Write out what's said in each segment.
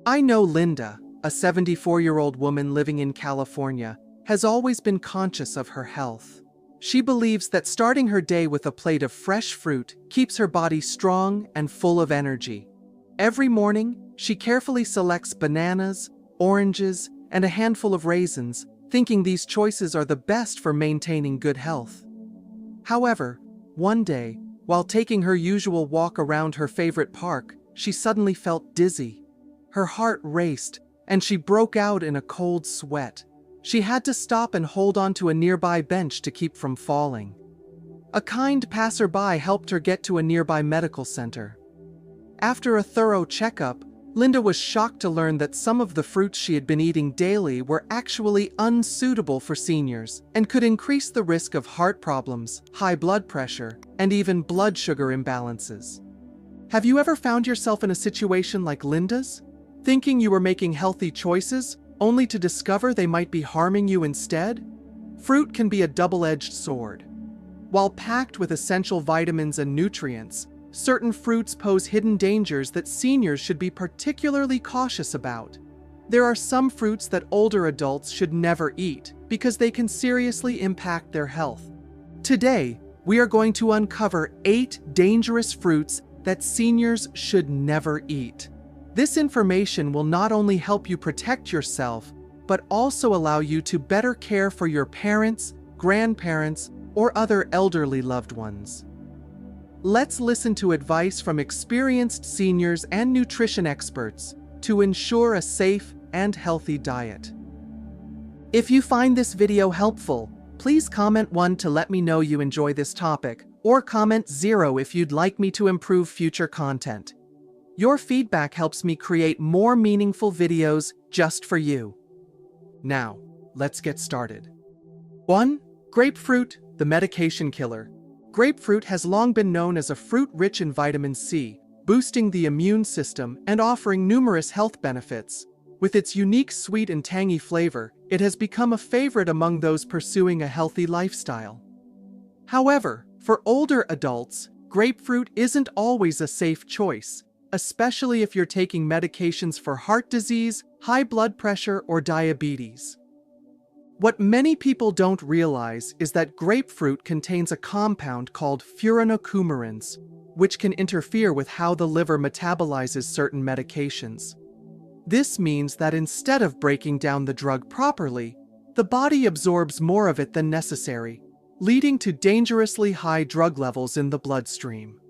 I know Linda, a 74-year-old woman living in California, has always been conscious of her health. She believes that starting her day with a plate of fresh fruit keeps her body strong and full of energy. Every morning, she carefully selects bananas, oranges, and a handful of raisins, thinking these choices are the best for maintaining good health. However, one day, while taking her usual walk around her favorite park, she suddenly felt dizzy. Her heart raced, and she broke out in a cold sweat. She had to stop and hold onto a nearby bench to keep from falling. A kind passerby helped her get to a nearby medical center. After a thorough checkup, Linda was shocked to learn that some of the fruits she had been eating daily were actually unsuitable for seniors and could increase the risk of heart problems, high blood pressure, and even blood sugar imbalances. Have you ever found yourself in a situation like Linda's? Thinking you were making healthy choices, only to discover they might be harming you instead? Fruit can be a double-edged sword. While packed with essential vitamins and nutrients, certain fruits pose hidden dangers that seniors should be particularly cautious about. There are some fruits that older adults should never eat because they can seriously impact their health. Today, we are going to uncover 8 dangerous fruits that seniors should never eat. This information will not only help you protect yourself, but also allow you to better care for your parents, grandparents, or other elderly loved ones. Let's listen to advice from experienced seniors and nutrition experts to ensure a safe and healthy diet. If you find this video helpful, please comment 1 to let me know you enjoy this topic, or comment 0 if you'd like me to improve future content. Your feedback helps me create more meaningful videos just for you. Now, let's get started. 1. Grapefruit, the medication killer. Grapefruit has long been known as a fruit rich in vitamin C, boosting the immune system and offering numerous health benefits. With its unique sweet and tangy flavor, it has become a favorite among those pursuing a healthy lifestyle. However, for older adults, grapefruit isn't always a safe choice, especially if you're taking medications for heart disease, high blood pressure, or diabetes. What many people don't realize is that grapefruit contains a compound called furanocoumarins, which can interfere with how the liver metabolizes certain medications. This means that instead of breaking down the drug properly, the body absorbs more of it than necessary, leading to dangerously high drug levels in the bloodstream.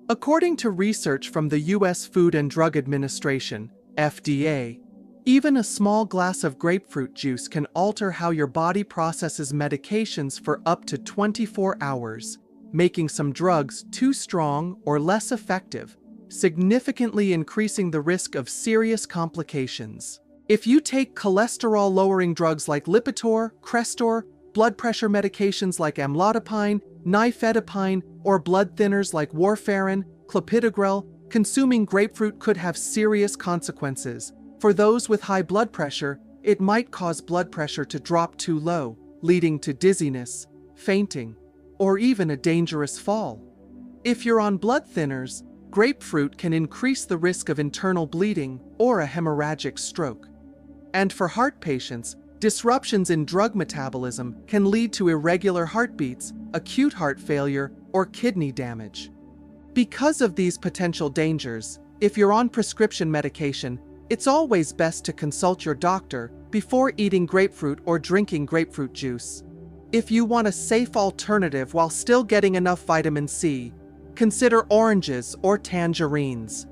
According to research from the U.S. Food and Drug Administration, FDA, even a small glass of grapefruit juice can alter how your body processes medications for up to 24 hours, making some drugs too strong or less effective, significantly increasing the risk of serious complications. If you take cholesterol-lowering drugs like Lipitor, Crestor, blood pressure medications like amlodipine, nifedipine, or blood thinners like warfarin, clopidogrel, consuming grapefruit could have serious consequences. For those with high blood pressure, it might cause blood pressure to drop too low, leading to dizziness, fainting, or even a dangerous fall. If you're on blood thinners, grapefruit can increase the risk of internal bleeding or a hemorrhagic stroke. And for heart patients, disruptions in drug metabolism can lead to irregular heartbeats, acute heart failure, or kidney damage. Because of these potential dangers, if you're on prescription medication, it's always best to consult your doctor before eating grapefruit or drinking grapefruit juice. If you want a safe alternative while still getting enough vitamin C, consider oranges or tangerines.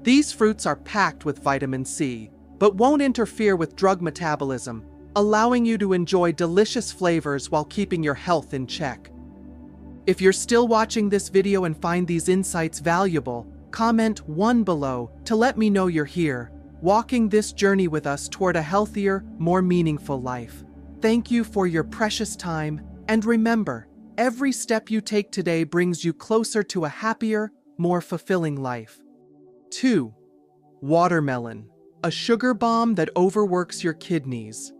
These fruits are packed with vitamin C, but won't interfere with drug metabolism, allowing you to enjoy delicious flavors while keeping your health in check. If you're still watching this video and find these insights valuable, comment 1 below to let me know you're here, walking this journey with us toward a healthier, more meaningful life. Thank you for your precious time, and remember, every step you take today brings you closer to a happier, more fulfilling life. 2. Watermelon, a sugar bomb that overworks your kidneys.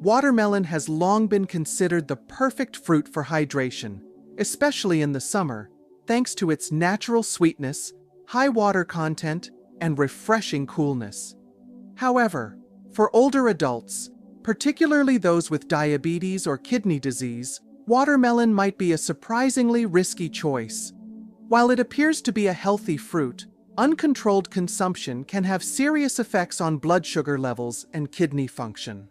Watermelon has long been considered the perfect fruit for hydration, especially in the summer, thanks to its natural sweetness, high water content, and refreshing coolness. However, for older adults, particularly those with diabetes or kidney disease, watermelon might be a surprisingly risky choice. While it appears to be a healthy fruit, uncontrolled consumption can have serious effects on blood sugar levels and kidney function.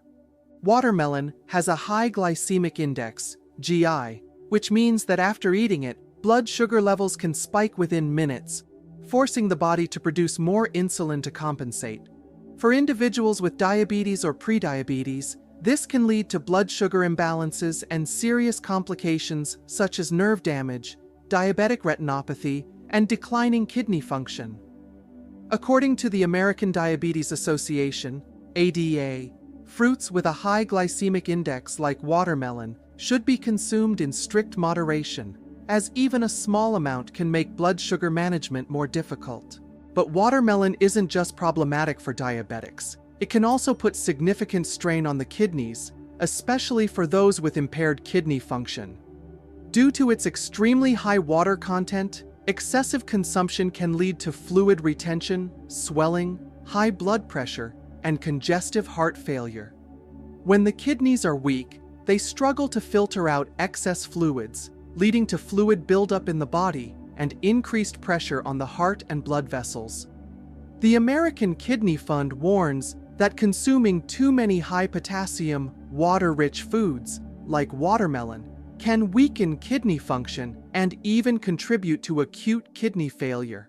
Watermelon has a high glycemic index, GI, which means that after eating it, blood sugar levels can spike within minutes, forcing the body to produce more insulin to compensate. For individuals with diabetes or prediabetes, this can lead to blood sugar imbalances and serious complications such as nerve damage, diabetic retinopathy, and declining kidney function. According to the American Diabetes Association, ADA, fruits with a high glycemic index like watermelon should be consumed in strict moderation, as even a small amount can make blood sugar management more difficult. But watermelon isn't just problematic for diabetics. It can also put significant strain on the kidneys, especially for those with impaired kidney function. Due to its extremely high water content, excessive consumption can lead to fluid retention, swelling, high blood pressure, and congestive heart failure. When the kidneys are weak, they struggle to filter out excess fluids, leading to fluid buildup in the body and increased pressure on the heart and blood vessels. The American Kidney Fund warns that consuming too many high-potassium, water-rich foods, like watermelon, can weaken kidney function and even contribute to acute kidney failure.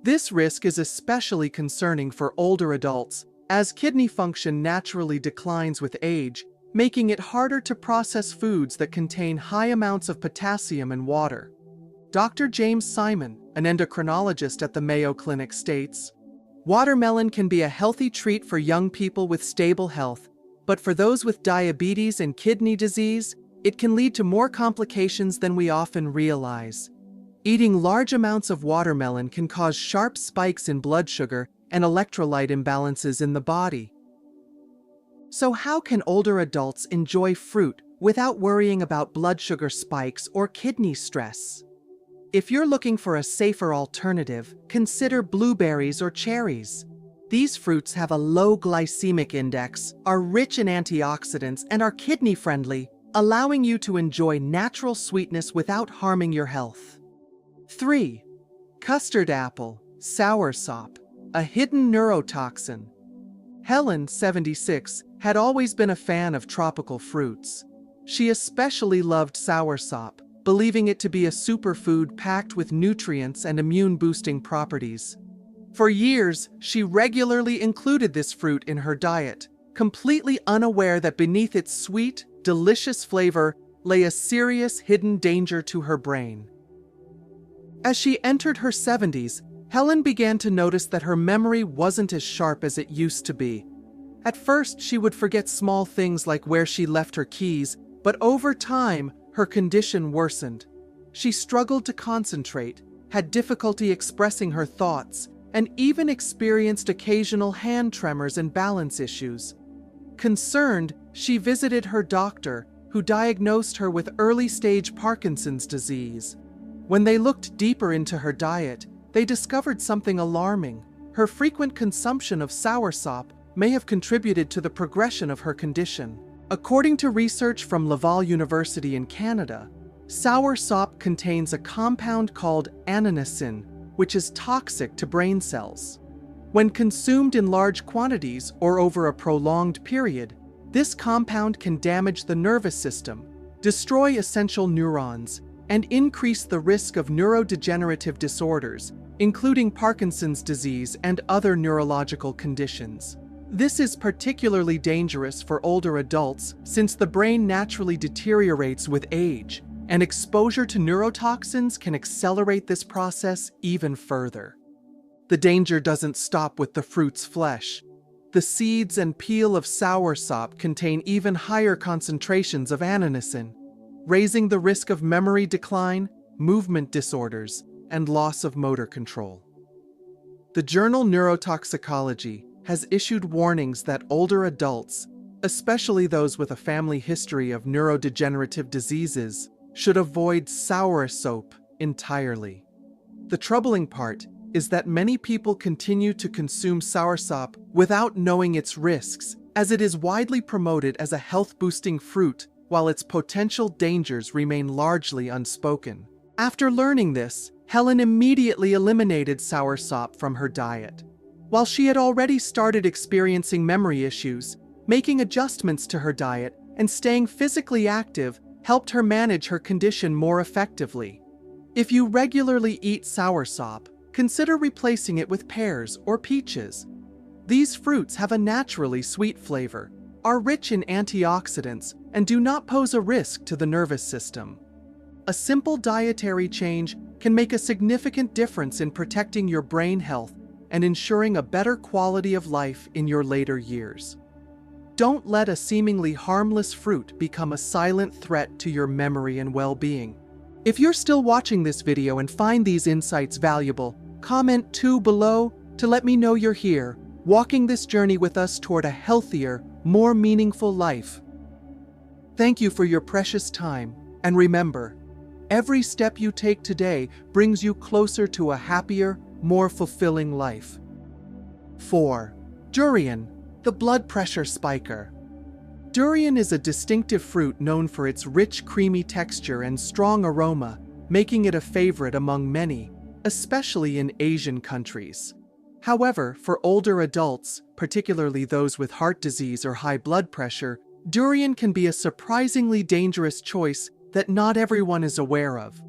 This risk is especially concerning for older adults, as kidney function naturally declines with age, making it harder to process foods that contain high amounts of potassium and water. Dr. James Simon, an endocrinologist at the Mayo Clinic, states, "Watermelon can be a healthy treat for young people with stable health, but for those with diabetes and kidney disease, it can lead to more complications than we often realize. Eating large amounts of watermelon can cause sharp spikes in blood sugar and electrolyte imbalances in the body." So how can older adults enjoy fruit without worrying about blood sugar spikes or kidney stress? If you're looking for a safer alternative, consider blueberries or cherries. These fruits have a low glycemic index, are rich in antioxidants, and are kidney-friendly, allowing you to enjoy natural sweetness without harming your health. 3. Custard apple, soursop, a hidden neurotoxin. Helen, 76, had always been a fan of tropical fruits. She especially loved soursop, believing it to be a superfood packed with nutrients and immune-boosting properties. For years, she regularly included this fruit in her diet, completely unaware that beneath its sweet, delicious flavor lay a serious hidden danger to her brain. As she entered her 70s, Helen began to notice that her memory wasn't as sharp as it used to be. At first, she would forget small things like where she left her keys, but over time, her condition worsened. She struggled to concentrate, had difficulty expressing her thoughts, and even experienced occasional hand tremors and balance issues. Concerned, she visited her doctor, who diagnosed her with early-stage Parkinson's disease. When they looked deeper into her diet, they discovered something alarming. Her frequent consumption of soursop may have contributed to the progression of her condition. According to research from Laval University in Canada, soursop contains a compound called annanisin, which is toxic to brain cells. When consumed in large quantities or over a prolonged period, this compound can damage the nervous system, destroy essential neurons, and increase the risk of neurodegenerative disorders, including Parkinson's disease and other neurological conditions. This is particularly dangerous for older adults since the brain naturally deteriorates with age, and exposure to neurotoxins can accelerate this process even further. The danger doesn't stop with the fruit's flesh. The seeds and peel of soursop contain even higher concentrations of annanisin, raising the risk of memory decline, movement disorders, and loss of motor control. The journal Neurotoxicology has issued warnings that older adults, especially those with a family history of neurodegenerative diseases, should avoid soursop entirely. The troubling part is that many people continue to consume soursop without knowing its risks, as it is widely promoted as a health-boosting fruit, while its potential dangers remain largely unspoken. After learning this, Helen immediately eliminated soursop from her diet. While she had already started experiencing memory issues, making adjustments to her diet and staying physically active helped her manage her condition more effectively. If you regularly eat soursop, consider replacing it with pears or peaches. These fruits have a naturally sweet flavor, are rich in antioxidants, and do not pose a risk to the nervous system. A simple dietary change can make a significant difference in protecting your brain health and ensuring a better quality of life in your later years. Don't let a seemingly harmless fruit become a silent threat to your memory and well-being. If you're still watching this video and find these insights valuable, comment 2 below to let me know you're here, walking this journey with us toward a healthier, more meaningful life. Thank you for your precious time, and remember, every step you take today brings you closer to a happier, more fulfilling life. 4. Durian, the blood pressure spiker. Durian is a distinctive fruit known for its rich, creamy texture and strong aroma, making it a favorite among many, especially in Asian countries. However, for older adults, particularly those with heart disease or high blood pressure, durian can be a surprisingly dangerous choice that not everyone is aware of.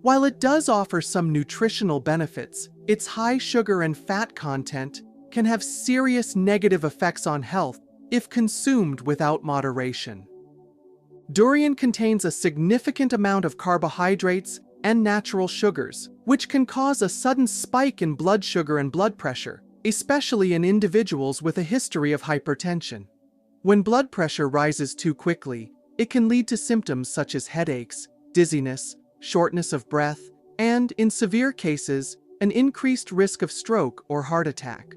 While it does offer some nutritional benefits, its high sugar and fat content can have serious negative effects on health if consumed without moderation. Durian contains a significant amount of carbohydrates and natural sugars, which can cause a sudden spike in blood sugar and blood pressure, especially in individuals with a history of hypertension. When blood pressure rises too quickly, it can lead to symptoms such as headaches, dizziness, shortness of breath, and, in severe cases, an increased risk of stroke or heart attack.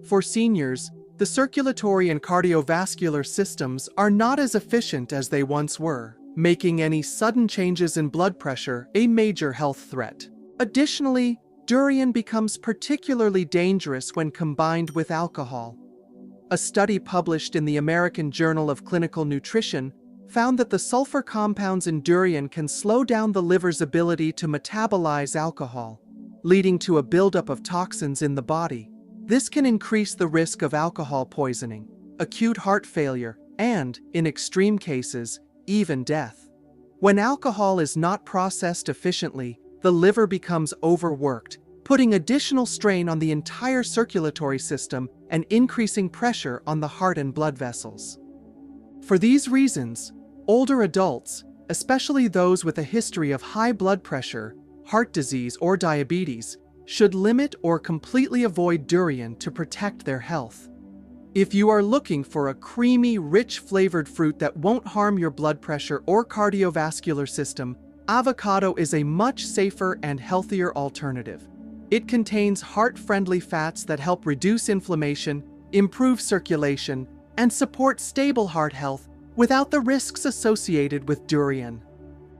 For seniors, the circulatory and cardiovascular systems are not as efficient as they once were, making any sudden changes in blood pressure a major health threat. Additionally, durian becomes particularly dangerous when combined with alcohol. A study published in the American Journal of Clinical Nutrition found that the sulfur compounds in durian can slow down the liver's ability to metabolize alcohol, leading to a buildup of toxins in the body. This can increase the risk of alcohol poisoning, acute heart failure, and, in extreme cases, even death. When alcohol is not processed efficiently, the liver becomes overworked, putting additional strain on the entire circulatory system and increasing pressure on the heart and blood vessels. For these reasons, older adults, especially those with a history of high blood pressure, heart disease, or diabetes, should limit or completely avoid durian to protect their health. If you are looking for a creamy, rich flavored fruit that won't harm your blood pressure or cardiovascular system, avocado is a much safer and healthier alternative. It contains heart-friendly fats that help reduce inflammation, improve circulation, and support stable heart health without the risks associated with durian.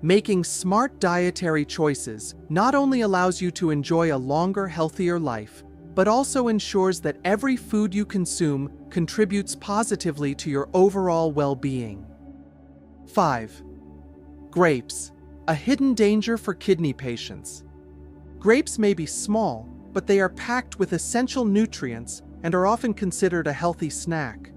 Making smart dietary choices not only allows you to enjoy a longer, healthier life, but also ensures that every food you consume contributes positively to your overall well-being. 5. Grapes, a hidden danger for kidney patients. Grapes may be small, but they are packed with essential nutrients and are often considered a healthy snack.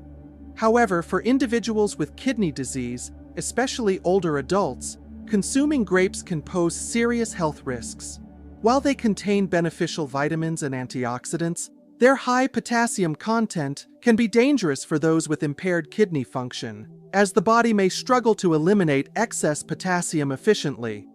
However, for individuals with kidney disease, especially older adults, consuming grapes can pose serious health risks. While they contain beneficial vitamins and antioxidants, their high potassium content can be dangerous for those with impaired kidney function, as the body may struggle to eliminate excess potassium efficiently.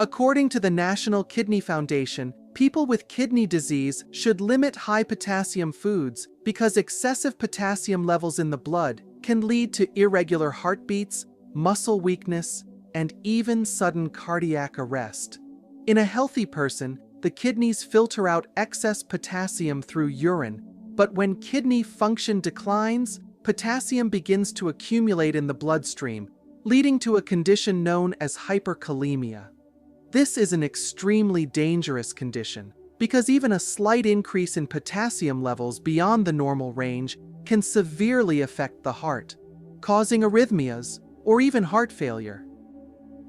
According to the National Kidney Foundation, people with kidney disease should limit high potassium foods because excessive potassium levels in the blood can lead to irregular heartbeats, muscle weakness, and even sudden cardiac arrest. In a healthy person, the kidneys filter out excess potassium through urine, but when kidney function declines, potassium begins to accumulate in the bloodstream, leading to a condition known as hyperkalemia. This is an extremely dangerous condition, because even a slight increase in potassium levels beyond the normal range can severely affect the heart, causing arrhythmias or even heart failure.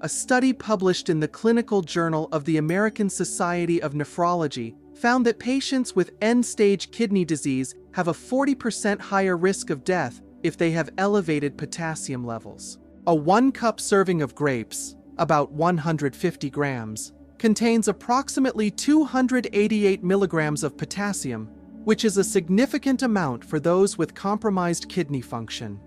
A study published in the Clinical Journal of the American Society of Nephrology found that patients with end-stage kidney disease have a 40% higher risk of death if they have elevated potassium levels. A 1-cup serving of grapes, about 150 grams, contains approximately 288 milligrams of potassium, which is a significant amount for those with compromised kidney function.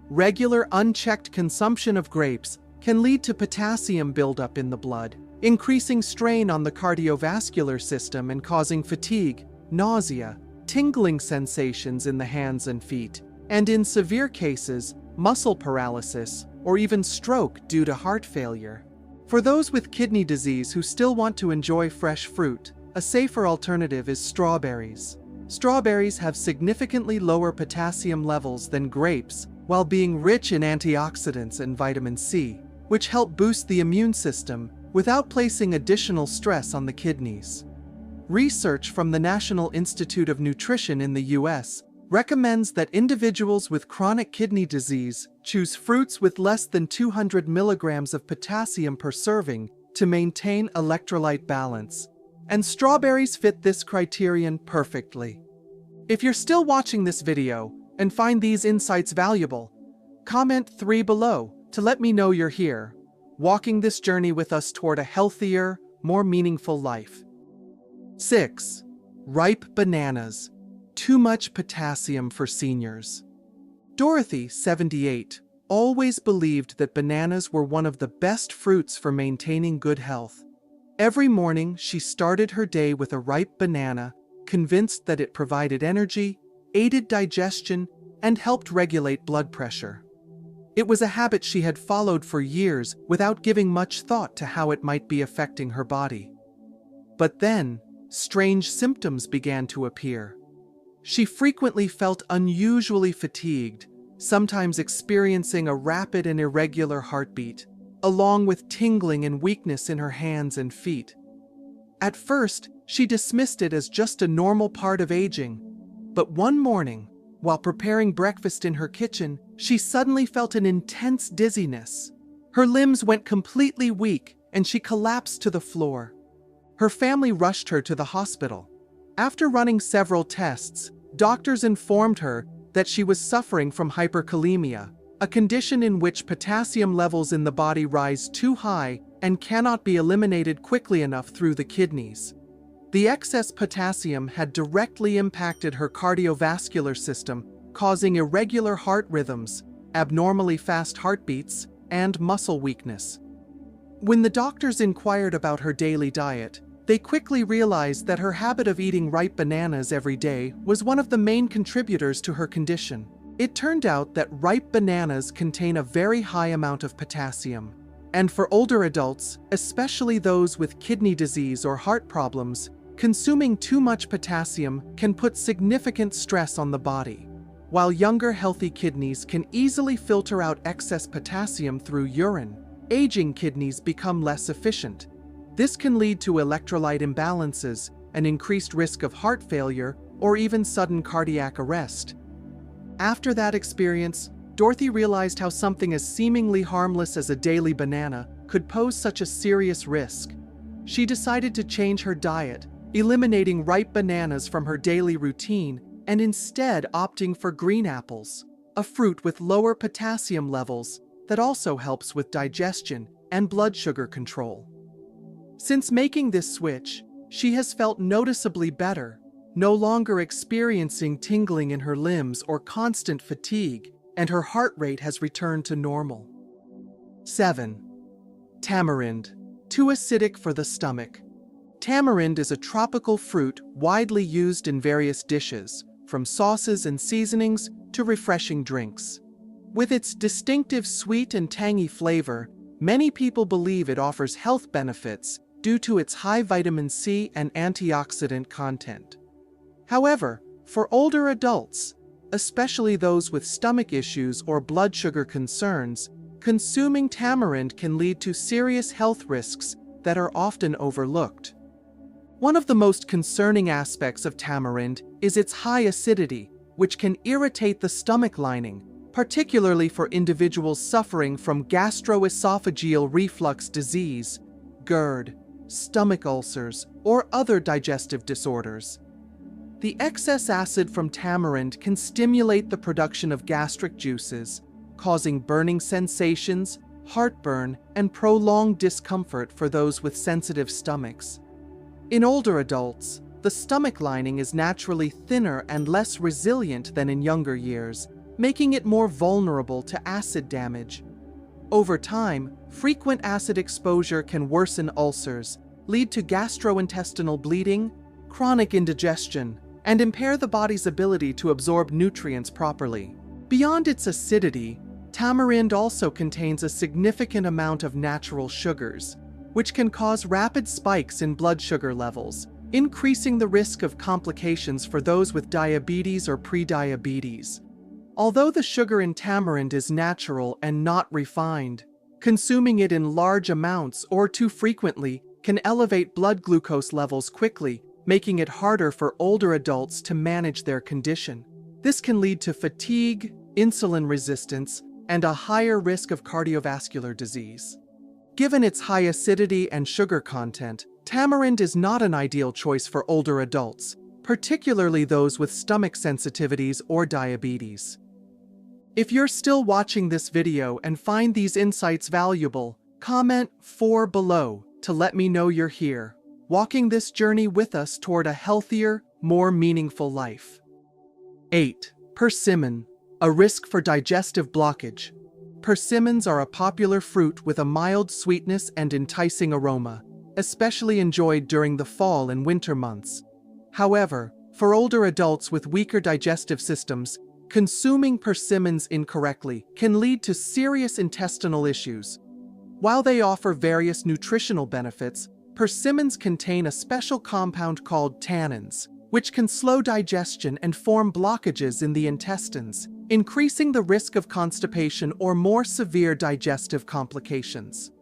Regular unchecked consumption of grapes can lead to potassium buildup in the blood, increasing strain on the cardiovascular system and causing fatigue, nausea, tingling sensations in the hands and feet, and in severe cases, muscle paralysis or even stroke due to heart failure. For those with kidney disease who still want to enjoy fresh fruit, a safer alternative is strawberries. Strawberries have significantly lower potassium levels than grapes while being rich in antioxidants and vitamin C, which help boost the immune system without placing additional stress on the kidneys. Research from the National Institute of Nutrition in the US recommends that individuals with chronic kidney disease choose fruits with less than 200 milligrams of potassium per serving to maintain electrolyte balance, and strawberries fit this criterion perfectly. If you're still watching this video and find these insights valuable, comment 3 below to let me know you're here, walking this journey with us toward a healthier, more meaningful life. 6. Ripe bananas. Too much potassium for seniors. Dorothy, 78, always believed that bananas were one of the best fruits for maintaining good health. Every morning, she started her day with a ripe banana, convinced that it provided energy, aided digestion, and helped regulate blood pressure. It was a habit she had followed for years without giving much thought to how it might be affecting her body. But then, strange symptoms began to appear. She frequently felt unusually fatigued, sometimes experiencing a rapid and irregular heartbeat, along with tingling and weakness in her hands and feet. At first, she dismissed it as just a normal part of aging, but one morning, while preparing breakfast in her kitchen, she suddenly felt an intense dizziness. Her limbs went completely weak, and she collapsed to the floor. Her family rushed her to the hospital. After running several tests, doctors informed her that she was suffering from hyperkalemia, a condition in which potassium levels in the body rise too high and cannot be eliminated quickly enough through the kidneys. The excess potassium had directly impacted her cardiovascular system, causing irregular heart rhythms, abnormally fast heartbeats, and muscle weakness. When the doctors inquired about her daily diet, they quickly realized that her habit of eating ripe bananas every day was one of the main contributors to her condition. It turned out that ripe bananas contain a very high amount of potassium, and for older adults, especially those with kidney disease or heart problems, consuming too much potassium can put significant stress on the body. While younger healthy kidneys can easily filter out excess potassium through urine, aging kidneys become less efficient. This can lead to electrolyte imbalances, an increased risk of heart failure, or even sudden cardiac arrest. After that experience, Dorothy realized how something as seemingly harmless as a daily banana could pose such a serious risk. She decided to change her diet, eliminating ripe bananas from her daily routine and instead opting for green apples, a fruit with lower potassium levels that also helps with digestion and blood sugar control. Since making this switch, she has felt noticeably better, no longer experiencing tingling in her limbs or constant fatigue, and her heart rate has returned to normal. 7. Tamarind. Too acidic for the stomach. Tamarind is a tropical fruit widely used in various dishes, from sauces and seasonings to refreshing drinks. With its distinctive sweet and tangy flavor, many people believe it offers health benefits due to its high vitamin C and antioxidant content. However, for older adults, especially those with stomach issues or blood sugar concerns, consuming tamarind can lead to serious health risks that are often overlooked. One of the most concerning aspects of tamarind is its high acidity, which can irritate the stomach lining, particularly for individuals suffering from gastroesophageal reflux disease, GERD, stomach ulcers, or other digestive disorders. The excess acid from tamarind can stimulate the production of gastric juices, causing burning sensations, heartburn, and prolonged discomfort for those with sensitive stomachs. In older adults, the stomach lining is naturally thinner and less resilient than in younger years, making it more vulnerable to acid damage. Over time, frequent acid exposure can worsen ulcers, lead to gastrointestinal bleeding, chronic indigestion, and impair the body's ability to absorb nutrients properly. Beyond its acidity, tamarind also contains a significant amount of natural sugars, which can cause rapid spikes in blood sugar levels, increasing the risk of complications for those with diabetes or prediabetes. Although the sugar in tamarind is natural and not refined, consuming it in large amounts or too frequently can elevate blood glucose levels quickly, making it harder for older adults to manage their condition. This can lead to fatigue, insulin resistance, and a higher risk of cardiovascular disease. Given its high acidity and sugar content, tamarind is not an ideal choice for older adults, particularly those with stomach sensitivities or diabetes. If you're still watching this video and find these insights valuable, comment 4 below to let me know you're here, walking this journey with us toward a healthier, more meaningful life. 8. Persimmon, a risk for digestive blockage. Persimmons are a popular fruit with a mild sweetness and enticing aroma, especially enjoyed during the fall and winter months. However, for older adults with weaker digestive systems, consuming persimmons incorrectly can lead to serious intestinal issues. While they offer various nutritional benefits, persimmons contain a special compound called tannins, which can slow digestion and form blockages in the intestines, increasing the risk of constipation or more severe digestive complications.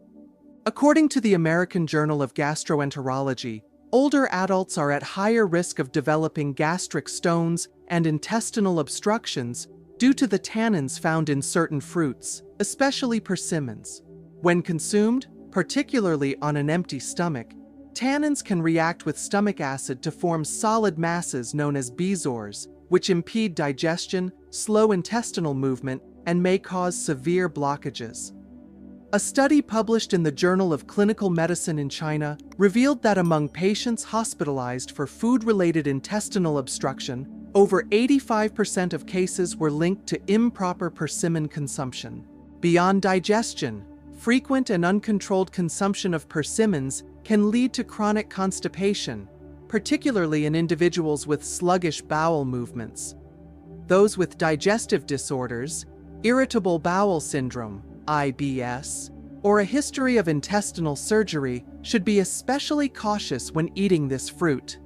According to the American Journal of Gastroenterology, older adults are at higher risk of developing gastric stones and intestinal obstructions due to the tannins found in certain fruits, especially persimmons. When consumed, particularly on an empty stomach, tannins can react with stomach acid to form solid masses known as bezoars, which impede digestion, slow intestinal movement, and may cause severe blockages. A study published in the Journal of Clinical Medicine in China revealed that among patients hospitalized for food-related intestinal obstruction, over 85% of cases were linked to improper persimmon consumption. Beyond digestion, frequent and uncontrolled consumption of persimmons can lead to chronic constipation, particularly in individuals with sluggish bowel movements. Those with digestive disorders, irritable bowel syndrome, IBS, or a history of intestinal surgery should be especially cautious when eating this fruit.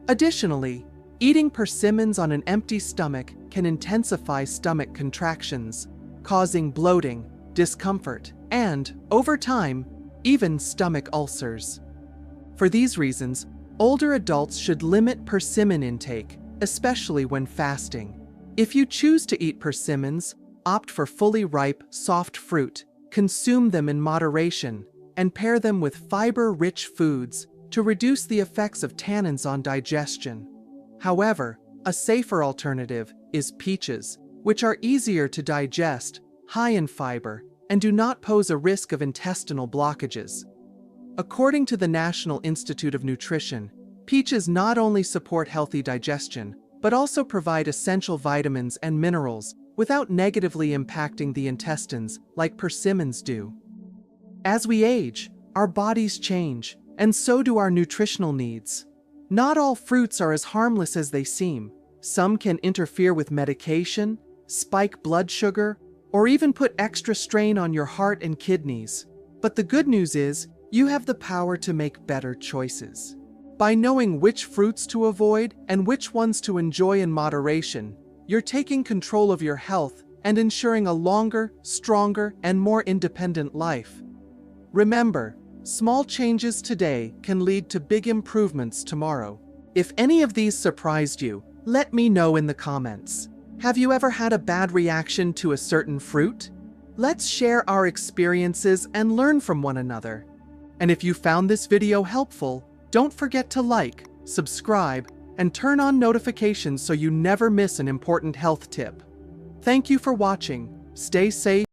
Additionally, eating persimmons on an empty stomach can intensify stomach contractions, causing bloating, discomfort, and, over time, even stomach ulcers. For these reasons, older adults should limit persimmon intake, especially when fasting. If you choose to eat persimmons, opt for fully ripe, soft fruit, consume them in moderation, and pair them with fiber-rich foods to reduce the effects of tannins on digestion. However, a safer alternative is peaches, which are easier to digest, high in fiber, and do not pose a risk of intestinal blockages. According to the National Institute of Nutrition, peaches not only support healthy digestion, but also provide essential vitamins and minerals without negatively impacting the intestines like persimmons do. As we age, our bodies change, and so do our nutritional needs. Not all fruits are as harmless as they seem. Some can interfere with medication, spike blood sugar, or even put extra strain on your heart and kidneys. But the good news is, you have the power to make better choices. By knowing which fruits to avoid and which ones to enjoy in moderation, you're taking control of your health and ensuring a longer, stronger, and more independent life. Remember, Small changes today can lead to big improvements tomorrow. If any of these surprised you, let me know in the comments. Have you ever had a bad reaction to a certain fruit? Let's share our experiences and learn from one another. And if you found this video helpful, don't forget to like, subscribe, and turn on notifications so you never miss an important health tip. Thank you for watching. Stay safe.